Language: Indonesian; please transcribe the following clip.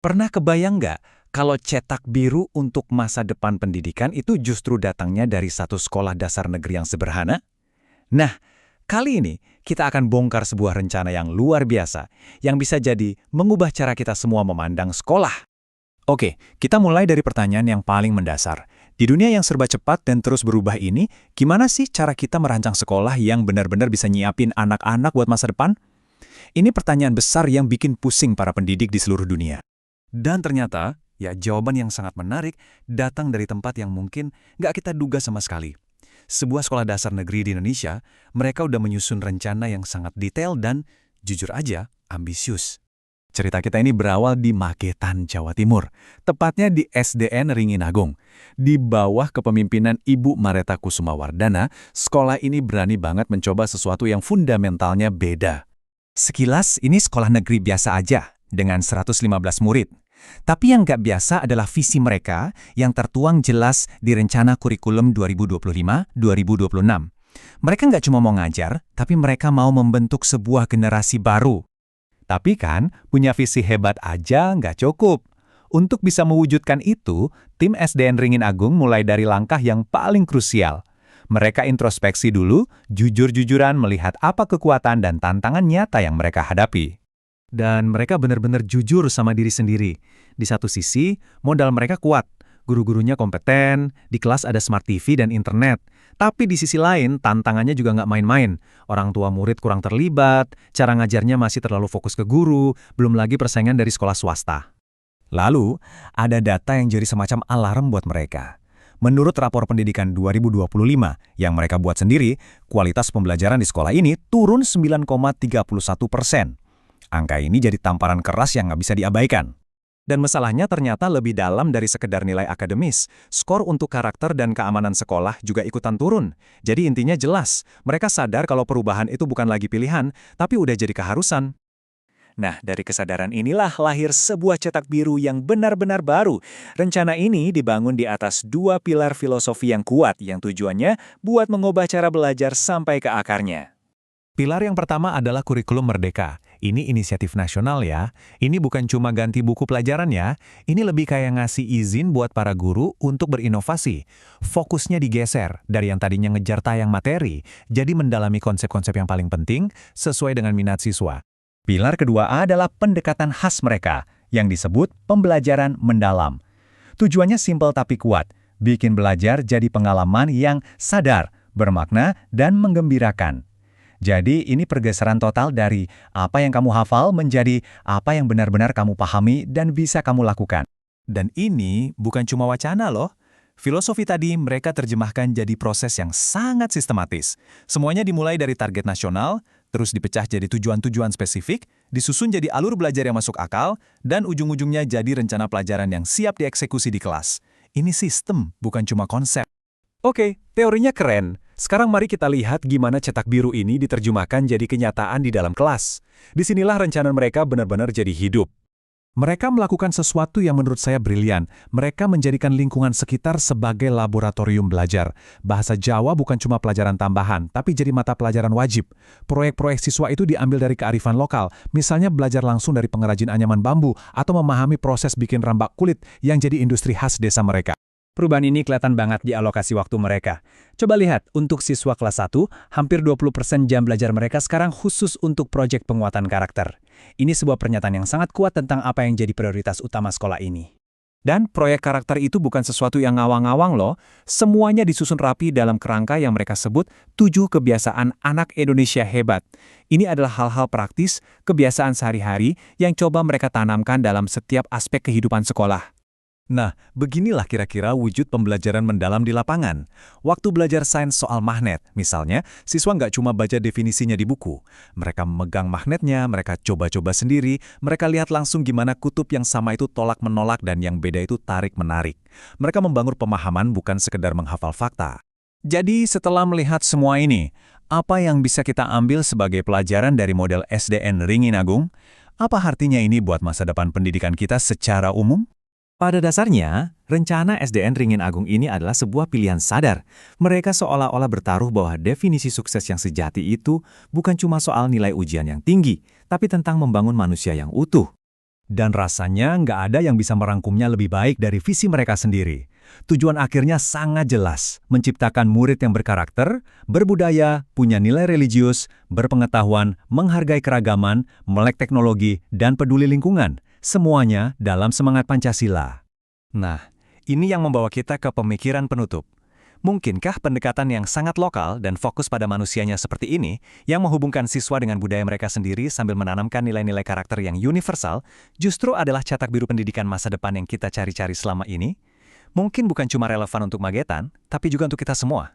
Pernah kebayang nggak kalau cetak biru untuk masa depan pendidikan itu justru datangnya dari satu sekolah dasar negeri yang sederhana? Nah, kali ini kita akan bongkar sebuah rencana yang luar biasa yang bisa jadi mengubah cara kita semua memandang sekolah. Oke, kita mulai dari pertanyaan yang paling mendasar. Di dunia yang serba cepat dan terus berubah ini, gimana sih cara kita merancang sekolah yang benar-benar bisa nyiapin anak-anak buat masa depan? Ini pertanyaan besar yang bikin pusing para pendidik di seluruh dunia. Dan ternyata, ya jawaban yang sangat menarik datang dari tempat yang mungkin nggak kita duga sama sekali. Sebuah sekolah dasar negeri di Indonesia, mereka udah menyusun rencana yang sangat detail dan, jujur aja, ambisius. Cerita kita ini berawal di Magetan, Jawa Timur, tepatnya di SDN Ringin Agung. Di bawah kepemimpinan Ibu Mareta Kusumawardana, sekolah ini berani banget mencoba sesuatu yang fundamentalnya beda. Sekilas ini sekolah negeri biasa aja, dengan 115 murid. Tapi yang nggak biasa adalah visi mereka yang tertuang jelas di rencana kurikulum 2025-2026. Mereka nggak cuma mau ngajar, tapi mereka mau membentuk sebuah generasi baru. Tapi kan, punya visi hebat aja nggak cukup. Untuk bisa mewujudkan itu, tim SDN Ringin Agung mulai dari langkah yang paling krusial. Mereka introspeksi dulu, jujur-jujuran melihat apa kekuatan dan tantangan nyata yang mereka hadapi. Dan mereka benar-benar jujur sama diri sendiri. Di satu sisi, modal mereka kuat. Guru-gurunya kompeten, di kelas ada smart TV dan internet. Tapi di sisi lain, tantangannya juga nggak main-main. Orang tua murid kurang terlibat, cara ngajarnya masih terlalu fokus ke guru, belum lagi persaingan dari sekolah swasta. Lalu, ada data yang jadi semacam alarm buat mereka. Menurut rapor pendidikan 2025 yang mereka buat sendiri, kualitas pembelajaran di sekolah ini turun 9,31%. Angka ini jadi tamparan keras yang nggak bisa diabaikan. Dan masalahnya ternyata lebih dalam dari sekedar nilai akademis. Skor untuk karakter dan keamanan sekolah juga ikutan turun. Jadi intinya jelas, mereka sadar kalau perubahan itu bukan lagi pilihan, tapi udah jadi keharusan. Nah, dari kesadaran inilah lahir sebuah cetak biru yang benar-benar baru. Rencana ini dibangun di atas dua pilar filosofi yang kuat, yang tujuannya buat mengubah cara belajar sampai ke akarnya. Pilar yang pertama adalah kurikulum merdeka. Ini inisiatif nasional ya. Ini bukan cuma ganti buku pelajaran ya. Ini lebih kayak ngasih izin buat para guru untuk berinovasi. Fokusnya digeser dari yang tadinya ngejar tayang materi, jadi mendalami konsep-konsep yang paling penting sesuai dengan minat siswa. Pilar kedua adalah pendekatan khas mereka, yang disebut pembelajaran mendalam. Tujuannya simpel tapi kuat, bikin belajar jadi pengalaman yang sadar, bermakna, dan menggembirakan. Jadi ini pergeseran total dari apa yang kamu hafal menjadi apa yang benar-benar kamu pahami dan bisa kamu lakukan. Dan ini bukan cuma wacana loh. Filosofi tadi mereka terjemahkan jadi proses yang sangat sistematis. Semuanya dimulai dari target nasional, terus dipecah jadi tujuan-tujuan spesifik, disusun jadi alur belajar yang masuk akal, dan ujung-ujungnya jadi rencana pelajaran yang siap dieksekusi di kelas. Ini sistem, bukan cuma konsep. Oke, teorinya keren. Sekarang mari kita lihat gimana cetak biru ini diterjemahkan jadi kenyataan di dalam kelas. Disinilah rencana mereka benar-benar jadi hidup. Mereka melakukan sesuatu yang menurut saya brilian. Mereka menjadikan lingkungan sekitar sebagai laboratorium belajar. Bahasa Jawa bukan cuma pelajaran tambahan, tapi jadi mata pelajaran wajib. Proyek-proyek siswa itu diambil dari kearifan lokal, misalnya belajar langsung dari pengrajin anyaman bambu atau memahami proses bikin rambak kulit yang jadi industri khas desa mereka. Perubahan ini kelihatan banget di alokasi waktu mereka. Coba lihat, untuk siswa kelas 1, hampir 20% jam belajar mereka sekarang khusus untuk proyek penguatan karakter. Ini sebuah pernyataan yang sangat kuat tentang apa yang jadi prioritas utama sekolah ini. Dan proyek karakter itu bukan sesuatu yang ngawang-ngawang loh. Semuanya disusun rapi dalam kerangka yang mereka sebut 7 kebiasaan anak Indonesia hebat. Ini adalah hal-hal praktis, kebiasaan sehari-hari yang coba mereka tanamkan dalam setiap aspek kehidupan sekolah. Nah, beginilah kira-kira wujud pembelajaran mendalam di lapangan. Waktu belajar sains soal magnet, misalnya, siswa nggak cuma baca definisinya di buku. Mereka memegang magnetnya, mereka coba-coba sendiri, mereka lihat langsung gimana kutub yang sama itu tolak-menolak dan yang beda itu tarik-menarik. Mereka membangun pemahaman bukan sekedar menghafal fakta. Jadi, setelah melihat semua ini, apa yang bisa kita ambil sebagai pelajaran dari model SDN Ringin Agung? Apa artinya ini buat masa depan pendidikan kita secara umum? Pada dasarnya, rencana SDN Ringin Agung ini adalah sebuah pilihan sadar. Mereka seolah-olah bertaruh bahwa definisi sukses yang sejati itu bukan cuma soal nilai ujian yang tinggi, tapi tentang membangun manusia yang utuh. Dan rasanya nggak ada yang bisa merangkumnya lebih baik dari visi mereka sendiri. Tujuan akhirnya sangat jelas, menciptakan murid yang berkarakter, berbudaya, punya nilai religius, berpengetahuan, menghargai keragaman, melek teknologi, dan peduli lingkungan. Semuanya dalam semangat Pancasila. Nah, ini yang membawa kita ke pemikiran penutup. Mungkinkah pendekatan yang sangat lokal dan fokus pada manusianya seperti ini, yang menghubungkan siswa dengan budaya mereka sendiri sambil menanamkan nilai-nilai karakter yang universal, justru adalah cetak biru pendidikan masa depan yang kita cari-cari selama ini? Mungkin bukan cuma relevan untuk Magetan, tapi juga untuk kita semua.